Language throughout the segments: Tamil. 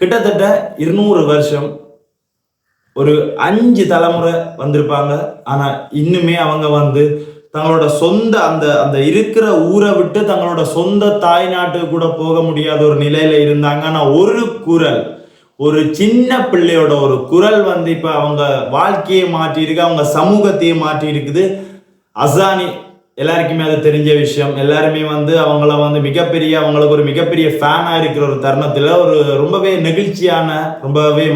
கிட்டத்தட்ட 200 வருஷம் ஒரு 5 தலைமுறை வந்திருப்பாங்க. ஆனா இன்னுமே அவங்க வந்து தங்களோட சொந்த அந்த அந்த இருக்கிற ஊரை விட்டு தங்களோட சொந்த தாய் நாட்டுக்கு கூட போக முடியாத ஒரு நிலையில இருந்தாங்க. ஆனா ஒரு குரல், ஒரு சின்ன பிள்ளையோட ஒரு குரல் வந்து இப்ப அவங்க வாழ்க்கையை மாற்றி இருக்கு, அவங்க சமூகத்தையே மாற்றி இருக்குது. அசானி எல்லாருக்குமே அது தெரிஞ்ச விஷயம். எல்லாருமே வந்து அவங்கள வந்து அவங்களுக்கு ஒரு மிகப்பெரிய ஃபேனா இருக்கிற ஒரு தருணத்துல ஒரு ரொம்பவே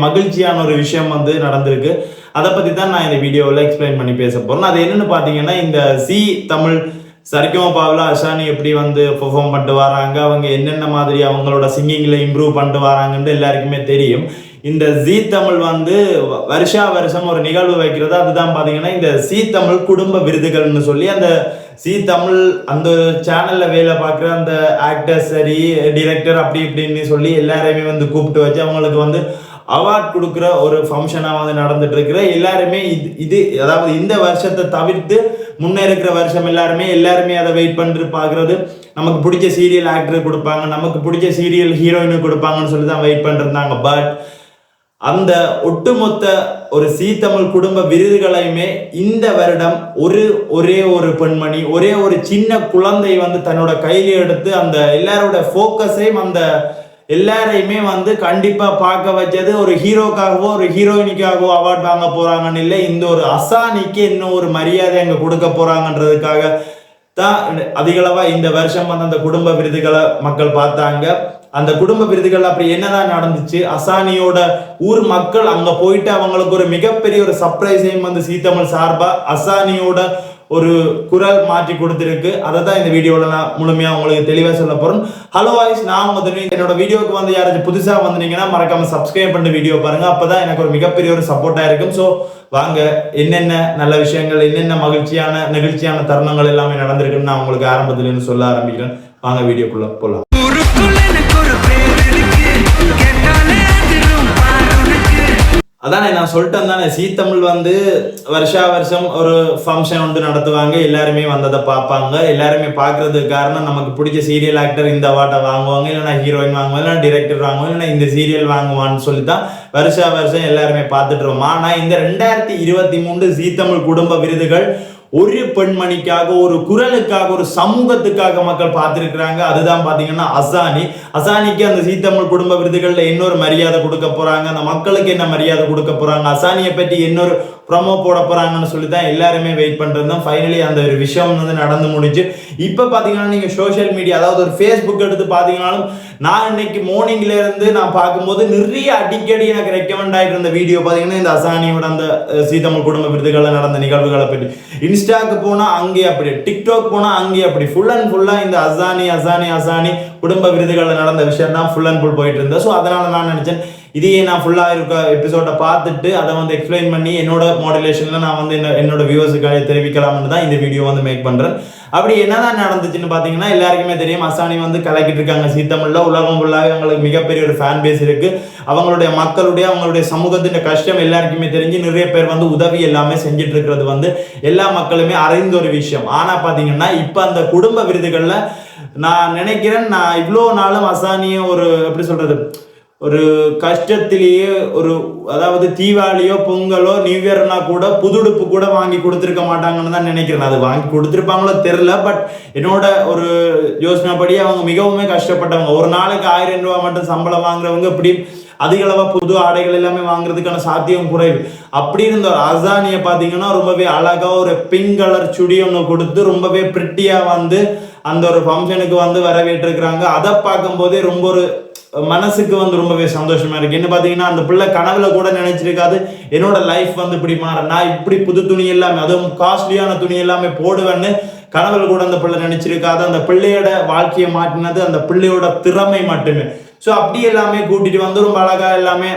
மகிழ்ச்சியான ஒரு விஷயம் வந்து நடந்திருக்கு. அதை பத்தி தான் நான் இந்த வீடியோவில் எக்ஸ்பிளைன் பண்ணி பேச போறேன். அது என்னன்னு பாத்தீங்கன்னா, இந்த ஜீ தமிழ் சரிகமபாவில் அசானி எப்படி வந்து பெர்ஃபார்ம் பண்ணிட்டு வராங்க, அவங்க என்னென்ன மாதிரி அவங்களோட சிங்கிங்ல இம்ப்ரூவ் பண்ணிட்டு வராங்கன்னு எல்லாருக்குமே தெரியும். இந்த ஜீ தமிழ் வந்து வருஷம் ஒரு நிகழ்வு வைக்கிறது. அதுதான் பாத்தீங்கன்னா இந்த ஜீ தமிழ் குடும்ப விருதுகள்னு சொல்லி அந்த ஜீ தமிழ் அந்த சேனல்ல வேலை பார்க்குற அந்த ஆக்டர் சரி டிரெக்டர் அப்படி இப்படின்னு சொல்லி எல்லாரையுமே வந்து கூப்பிட்டு வச்சு அவங்களுக்கு வந்து அவார்ட் கொடுக்குற ஒரு ஃபங்க்ஷனாக வந்து நடந்துட்டு இருக்கிற எல்லாருமே இது அதாவது இந்த வருஷத்தை தவிர்த்து முன்னே இருக்கிற வருஷம் எல்லாருமே அதை வெயிட் பண்ணிட்டு பார்க்கறது. நமக்கு பிடிச்ச சீரியல் ஆக்டர் கொடுப்பாங்க, நமக்கு பிடிச்ச சீரியல் ஹீரோயினு கொடுப்பாங்கன்னு சொல்லி தான் வெயிட் பண்ணிருந்தாங்க. பட் அந்த ஒட்டுமொத்த ஒரு ஜீ தமிழ் குடும்ப விருதுகளையுமே இந்த வருடம் ஒரே ஒரு பெண்மணி, ஒரே ஒரு சின்ன குழந்தை வந்து தன்னோட கையில எடுத்து அந்த எல்லாரோட ஃபோக்கஸையும் அந்த எல்லாரையுமே வந்து கண்டிப்பா பார்க்க வச்சது. ஒரு ஹீரோக்காகவோ ஒரு ஹீரோயினிக்காகவோ அவார்ட் வாங்க போறாங்கன்னு இல்லை, இந்த ஒரு அசானிக்கு இன்னும் ஒரு மரியாதை அங்க கொடுக்க போறாங்கன்றதுக்காக தான் அதிகளவா இந்த வருஷம் வந்து அந்த குடும்ப விருதுகளை மக்கள் பார்த்தாங்க. அந்த குடும்ப விருதுகள் அப்படி என்னதான் நடந்துச்சு, அசானியோட ஊர் மக்கள் அங்க போயிட்டு அவங்களுக்கு ஒரு மிகப்பெரிய ஒரு சர்ப்ரைஸையும் வந்து ஜீ தமிழ் சார்பா அசானியோட ஒரு குரல் மாற்றி கொடுத்திருக்கு. அதை தான் இந்த வீடியோவில் நான் முழுமையாக உங்களுக்கு தெளிவாக சொல்ல போகிறேன். ஹலோ வாய்ஸ், நான் வந்து என்னோட வீடியோக்கு வந்து யாராச்சும் புதுசாக வந்தீங்கன்னா மறக்காம சப்ஸ்கிரைப் பண்ணி வீடியோ பாருங்க. அப்பதான் எனக்கு ஒரு மிகப்பெரிய ஒரு சப்போர்ட்டாக இருக்கும். ஸோ வாங்க, என்னென்ன நல்ல விஷயங்கள், என்னென்ன நெகிழ்ச்சியான தருணங்கள் எல்லாமே நடந்திருக்குன்னு நான் உங்களுக்கு ஆரம்பத்துலேருந்து சொல்ல ஆரம்பிக்கிறேன். வாங்க வீடியோக்குள்ள போகலாம். அதானே நான் சொல்லிட்டேன் தானே, ஜீ தமிழ் வந்து வருஷம் ஒரு ஃபங்க்ஷன் வந்து நடத்துவாங்க. எல்லாருமே வந்ததை பார்ப்பாங்க. எல்லாருமே பார்க்கறதுக்கு காரணம் நமக்கு பிடிச்ச சீரியல் ஆக்டர் இந்த அவார்டை வாங்குவாங்க, இல்லைன்னா ஹீரோயின் வாங்குவாங்க, இல்லைன்னா டிரெக்டர் வாங்குவாங்க, இல்லைன்னா இந்த சீரியல் வாங்குவான்னு சொல்லி தான் வருஷம் எல்லாருமே பார்த்துட்டு இருக்கோம். ஆனால் இந்த 2023 ஜீ தமிழ் குடும்ப விருதுகள் ஒரு பெண்மணிக்காக, ஒரு குரலுக்காக, ஒரு சமூகத்துக்காக மக்கள் பார்த்திருக்கிறாங்க. அதுதான் பாத்தீங்கன்னா அசானிக்கு அந்த ஜீ தமிழ் குடும்ப விருதுகள்ல இன்னொரு மரியாதை கொடுக்க போறாங்க. அந்த மக்களுக்கு என்ன மரியாதை கொடுக்க போறாங்க, அசானியை பற்றி இன்னொரு ப்ரொமோ போட போறாங்கன்னு சொல்லி தான் எல்லாருமே வெயிட் பண்றோம். ஃபைனலி அந்த ஒரு விஷயம் வந்து நடந்து முடிஞ்சு. இப்ப பாத்தீங்கன்னா நீங்க சோசியல் மீடியா, அதாவது ஒரு ஃபேஸ்புக் எடுத்து பாத்தீங்கன்னாலும், நான் இன்னைக்கு மார்னிங்ல இருந்து நான் பார்க்கும்போது நிறைய அடிக்கடி எனக்கு ரெக்கமெண்ட் ஆகிட்டு இருந்த வீடியோ பாத்தீங்கன்னா இந்த அசானியோட அந்த ஜீ தமிழ் குடும்ப விருதுகள்ல நடந்த நிகழ்வுகளை பற்றி. இன்ஸ்டாக்கு போனா அங்கே அப்படி, டிக்டாக் போனா அங்கே அப்படி, ஃபுல் அண்ட் ஃபுல்லா இந்த அசானி குடும்ப விருதுகள்ல நடந்த விஷயம் தான் ஃபுல் அண்ட் ஃபுல் போயிட்டு இருந்தேன். ஸோ அதனால நான் நினைச்சேன் இதையே நான் ஃபுல்லா இருக்க எபிசோட பார்த்துட்டு அதை வந்து எக்ஸ்பிளைன் பண்ணி என்னோட மாடுலேஷன்ல நான் வந்து என்னோட வியூவர்ஸுக்காக தெரிவிக்கலாம்னு தான் இந்த வீடியோ வந்து மேக் பண்றேன். அப்படி என்னதான் நடந்துச்சுன்னு பாத்தீங்கன்னா, எல்லாருக்குமே தெரியும் அசானி வந்து கலக்கிட்டு இருக்காங்க ஜீ தமிழ்ல. உலகம் ஃபுல்லாவே அவங்களுக்கு மிகப்பெரிய ஒரு ஃபேன் பேஸ் இருக்கு. அவங்களுடைய சமூகத்தின் கஷ்டம் எல்லாருக்குமே தெரிஞ்சு நிறைய பேர் வந்து உதவி எல்லாமே செஞ்சுட்டு இருக்கிறது வந்து எல்லா மக்களுமே அறிந்த ஒரு விஷயம். ஆனா பாத்தீங்கன்னா இப்ப அந்த குடும்ப விருதுகள்ல நான் நினைக்கிறேன், நான் இவ்வளோ நாளும் அசானிய ஒரு எப்படி சொல்றது, ஒரு கஷ்டத்திலேயே அதாவது தீபாவளியோ பொங்கலோ நியூ இயர்னா கூட புதுடுப்பு கூட வாங்கி கொடுத்துருக்க மாட்டாங்கன்னு தான் நினைக்கிறேன். அது வாங்கி கொடுத்துருப்பாங்களோ தெரியல. பட் என்னோட ஒரு யோசனைப்படி அவங்க மிகவும் கஷ்டப்பட்டவங்க. ஒரு நாளைக்கு 1000 ரூபாய் மட்டும் சம்பளம் வாங்குறவங்க இப்படி அதிக அளவா புது ஆடைகள் எல்லாமே வாங்குறதுக்கான சாத்தியம் குறைவு. அப்படி இருந்த அசானியை பாத்தீங்கன்னா ரொம்பவே அழகா ஒரு பிங்க் கலர் சுடி ஒன்று கொடுத்து ரொம்பவே பிரிட்டியா வந்து அந்த ஒரு ஃபங்க்ஷனுக்கு வந்து வரவேற்றிருக்கிறாங்க. அதை பார்க்கும் போதே ரொம்ப ஒரு மனசுக்கு வந்து ரொம்பவே சந்தோஷமா இருக்கு. என்ன பாத்தீங்கன்னா அந்த பிள்ளை கனவுல கூட நினைச்சிருக்காது என்னோட லைஃப் வந்து இப்படி மாற, நான் இப்படி புது துணி எல்லாமே, அதுவும் காஸ்ட்லியான துணி எல்லாமே போடுவேன்னு கனவுல கூட அந்த பிள்ளை நினைச்சிருக்காது. அந்த பிள்ளையோட வாழ்க்கையை மாற்றினது அந்த பிள்ளையோட திறமை மட்டுமே. ஸோ அப்படி எல்லாமே கூட்டிட்டு வந்து ரொம்ப அழகா எல்லாமே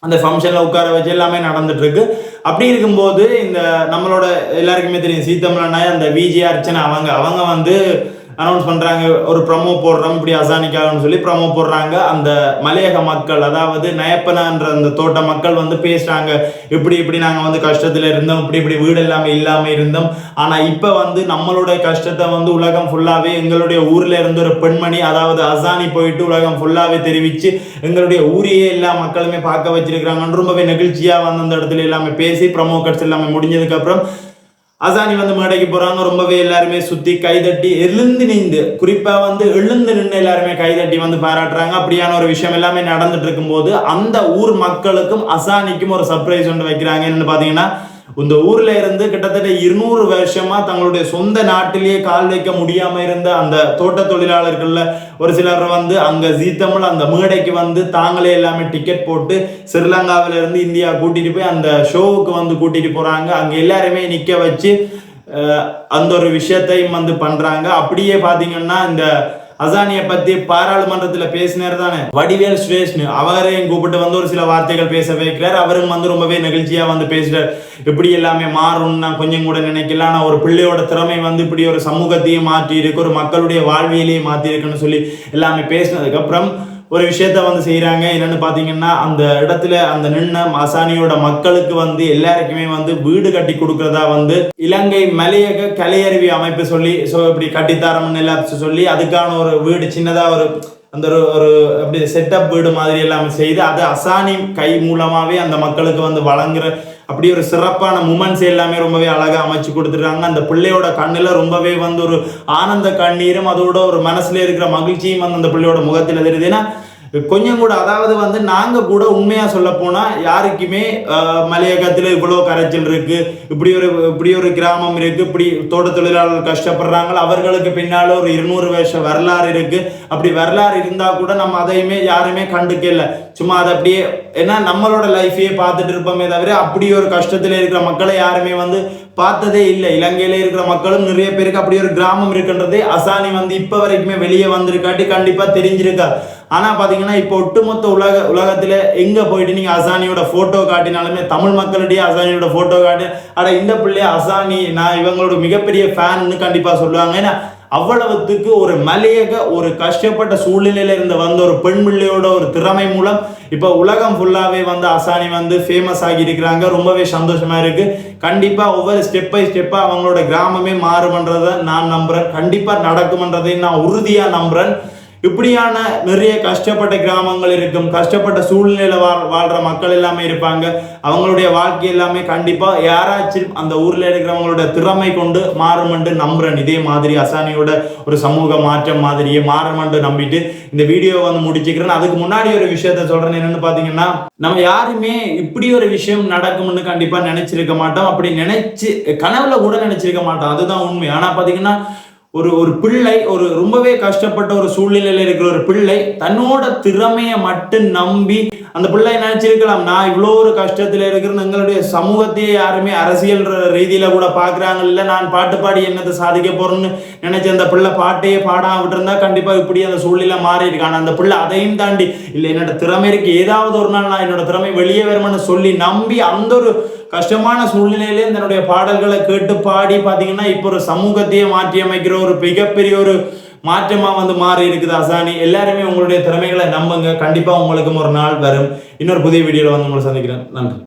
அந்த ஃபங்க்ஷன்ல உட்கார வச்சு எல்லாமே நடந்துட்டு இருக்கு. அப்படி இருக்கும்போது இந்த நம்மளோட எல்லாருக்குமே தெரியும் ஜீ தமிழ் அந்த விஜய் அர்ச்சனா அவங்க வந்து அனௌன்ஸ் பண்றாங்க, ஒரு ப்ரமோ போடுறோம் இப்படி அசானிக்காகன்னு சொல்லி ப்ரமோ போடுறாங்க. அந்த மலையக மக்கள், அதாவது நயப்பனான்ற அந்த தோட்ட மக்கள் வந்து பேசுறாங்க, இப்படி இப்படி நாங்க வந்து கஷ்டத்துல இருந்தோம், இப்படி இப்படி வீடு இல்லாம இருந்தோம். ஆனா இப்ப வந்து நம்மளுடைய கஷ்டத்தை வந்து உலகம் ஃபுல்லாவே, எங்களுடைய ஊர்ல இருந்து ஒரு பெண்மணி அதாவது அசானி போயிட்டு உலகம் ஃபுல்லாவே தெரிவிச்சு எங்களுடைய ஊரையே எல்லா மக்களுமே பார்க்க வச்சிருக்கிறாங்கன்னு ரொம்பவே நெகிழ்ச்சியா வந்து அந்த இடத்துல எல்லாமே பேசி ப்ரமோ கட்ஸ் எல்லாமே முடிஞ்சதுக்கு அப்புறம் அசானி வந்து மேடைக்கு போறாங்க. ரொம்பவே எல்லாருமே சுத்தி கைதட்டி எழுந்து நின்று, குறிப்பா வந்து எழுந்து நின்று எல்லாருமே கைதட்டி வந்து பாராட்டுறாங்க. அப்படியான ஒரு விஷயம் எல்லாமே நடந்துட்டு இருக்கும்போது அந்த ஊர் மக்களுக்கும் அசானிக்கும் ஒரு சர்ப்ரைஸ் ஒன்று வைக்கிறாங்க. என்னன்னு பாத்தீங்கன்னா, இந்த ஊர்ல இருந்து கிட்டத்தட்ட 200 வருஷமா தங்களுடைய சொந்த நாட்டிலேயே கால் வைக்க முடியாம இருந்த அந்த தோட்ட தொழிலாளர்கள்ல ஒரு சிலர் வந்து அங்க ஜீ தமிழ் அந்த மேடைக்கு வந்து தாங்களே எல்லாமே டிக்கெட் போட்டு ஸ்ரீலங்காவில இருந்து இந்தியா கூட்டிட்டு போய் அந்த ஷோவுக்கு வந்து கூட்டிட்டு போறாங்க. அங்க எல்லாருமே நிக்க வச்சு அந்த ஒரு விஷயத்தையும் வந்து பண்றாங்க. அப்படியே பாத்தீங்கன்னா இந்த அசானியை பத்தி பாராளுமன்றத்தில் பேசினார் தானே வடிவேல் ஸ்ரேஷ்ணு, அவரையும் கூப்பிட்டு வந்து ஒரு சில வார்த்தைகள் பேச வைக்கிறார். அவரும் வந்து ரொம்பவே நெகிழ்ச்சியா வந்து பேசுறார். இப்படி எல்லாமே மாறும் நான் கொஞ்சம் கூட நினைக்கல, ஆனா ஒரு பிள்ளையோட திறமை வந்து இப்படி ஒரு சமூகத்தையும் மாற்றி இருக்கு, ஒரு மக்களுடைய வாழ்வியலையும் மாற்றி இருக்குன்னு சொல்லி எல்லாமே பேசினதுக்கு அப்புறம் ஒரு விஷயத்த வந்து செய்யறாங்க. என்னன்னு பாத்தீங்கன்னா, அந்த இடத்துல அந்த நின்ன அசானியோட மக்களுக்கு வந்து எல்லாருக்குமே வந்து வீடு கட்டி கொடுக்கறதா வந்து இலங்கை மலையக கலையறிவி அமைப்பு சொல்லி இப்படி கட்டித்தாரம்னு எல்லாத்தையும் சொல்லி அதுக்கான ஒரு வீடு சின்னதா ஒரு அந்த ஒரு அப்படி செட்டப் வீடு மாதிரி எல்லாமே செய்து அது அசானி கை மூலமாவே அந்த மக்களுக்கு வந்து வழங்குற அப்படி ஒரு சிறப்பான மூமெண்ட்ஸ் எல்லாமே ரொம்பவே அழகா அமைச்சு கொடுத்துருக்காங்க. அந்த பிள்ளையோட கண்ணுல ரொம்பவே வந்து ஒரு ஆனந்த கண்ணீரும் அதோட ஒரு மனசுல இருக்கிற மகிழ்ச்சியும் வந்து அந்த பிள்ளையோட முகத்தில் தெரியுது. ஏன்னா கொஞ்சம் கூட, அதாவது வந்து நாங்க கூட உண்மையா சொல்ல போனா யாருக்குமே மலையகத்துல இவ்வளவு கரைச்சல் இருக்கு, இப்படி ஒரு கிராமம் இருக்கு, இப்படி தோட்ட தொழிலாளர்கள் கஷ்டப்படுறாங்க, அவர்களுக்கு பின்னால ஒரு 200 வருஷம் வரலாறு இருக்கு, அப்படி வரலாறு இருந்தா கூட நம்ம அதையுமே யாருமே கண்டுக்கல. சும்மா அதை அப்படியே ஏன்னா நம்மளோட லைஃபையே பார்த்துட்டு இருப்போமே தவிர அப்படி ஒரு கஷ்டத்துல இருக்கிற மக்களை யாருமே வந்து பார்த்ததே இல்லை. இலங்கையில இருக்கிற மக்களும் நிறைய பேருக்கு அப்படி ஒரு கிராமம் இருக்குன்றதே அசானி வந்து இப்ப வரைக்குமே வெளியே வந்திருக்காட்டி கண்டிப்பா தெரிஞ்சிருக்கா. ஆனா பாத்தீங்கன்னா இப்போ ஒட்டுமொத்த உலகத்துல எங்க போயிட்டு நீங்க அசானியோட போட்டோ காட்டினாலுமே தமிழ் மக்களிடையே அசானியோட போட்டோ காட்டி அட இந்த பிள்ளைய அசானி நான் இவங்களோட மிகப்பெரிய ஃபேன்னு கண்டிப்பா சொல்லுவாங்க. ஏன்னா அவ்வளவுத்துக்கு ஒரு மலையக ஒரு கஷ்டப்பட்ட சூழ்நிலையில இருந்து வந்த ஒரு பெண் பிள்ளையோட ஒரு திறமை மூலம் இப்ப உலகம் ஃபுல்லாவே வந்து அசானி வந்து ஃபேமஸ் ஆகி இருக்கிறாங்க. ரொம்பவே சந்தோஷமா இருக்கு. கண்டிப்பா ஒவ்வொரு ஸ்டெப் பை ஸ்டெப்பா அவங்களோட கிராமமே மாறுமன்றதை நான் நம்புறேன். கண்டிப்பா நடக்கும்ன்றதை நான் உறுதியா நம்புறேன். இப்படியான நிறைய கஷ்டப்பட்ட கிராமங்கள் இருக்கும், கஷ்டப்பட்ட சூழ்நிலையில வாழ்ற மக்கள் எல்லாமே இருப்பாங்க. அவங்களுடைய வாழ்க்கை எல்லாமே கண்டிப்பா யாராச்சும் அந்த ஊர்ல இருக்கிறவங்களோட திறமை கொண்டு மாறுமென்று நம்புறேன். இதே மாதிரி அசானியோட ஒரு சமூக மாற்றம் மாதிரியே மாறுமென்று நம்பிட்டு இந்த வீடியோ வந்து முடிச்சுக்கிறேன். அதுக்கு முன்னாடி ஒரு விஷயத்த சொல்றேன். என்னன்னு பாத்தீங்கன்னா, நம்ம யாருமே இப்படி ஒரு விஷயம் நடக்கும்னு கண்டிப்பா நினைச்சிருக்க மாட்டோம். அப்படி நினைச்சு கனவுல கூட நினைச்சிருக்க மாட்டோம், அதுதான் உண்மை. ஆனா பாத்தீங்கன்னா ஒரு பிள்ளை, ஒரு ரொம்பவே கஷ்டப்பட்ட ஒரு சூழ்நிலையில இருக்கிற ஒரு பிள்ளை தன்னோட திறமையை மட்டும் நம்பி அந்த பிள்ளை நினைச்சிருக்கலாம், நான் இவ்வளோ ஒரு கஷ்டத்துல இருக்கிறேன், எங்களுடைய சமூகத்தையே யாருமே அரசியல் ரீதியில கூட பாக்குறாங்க, இல்ல நான் பாட்டு பாடி என்னத்தை சாதிக்க போறேன்னு நினைச்ச அந்த பிள்ளை பாட்டையே பாடாம விட்டுருந்தா கண்டிப்பா இப்படி அந்த சூழ்நிலை மாறி இருக்கு. ஆனா அந்த பிள்ளை அதையும் தாண்டி இல்ல என்னோட திறமை இருக்கு, ஏதாவது ஒரு நாள் நான் என்னோட திறமை வெளியே வருமானு சொல்லி நம்பி அந்த ஒரு கஷ்டமான சூழ்நிலையிலே தன்னுடைய பாடல்களை கேட்டு பாடி பாத்தீங்கன்னா இப்போ ஒரு சமூகத்தையே மாற்றி அமைக்கிற ஒரு மிகப்பெரிய ஒரு மாற்றமா வந்து மாறி இருக்குது அசானி. எல்லாருமே உங்களுடைய திறமைகளை நம்புங்க, கண்டிப்பா உங்களுக்கும் ஒரு நாள் வரும். இன்னொரு புதிய வீடியோல வந்து உங்களை சந்திக்கிறேன். நன்றி.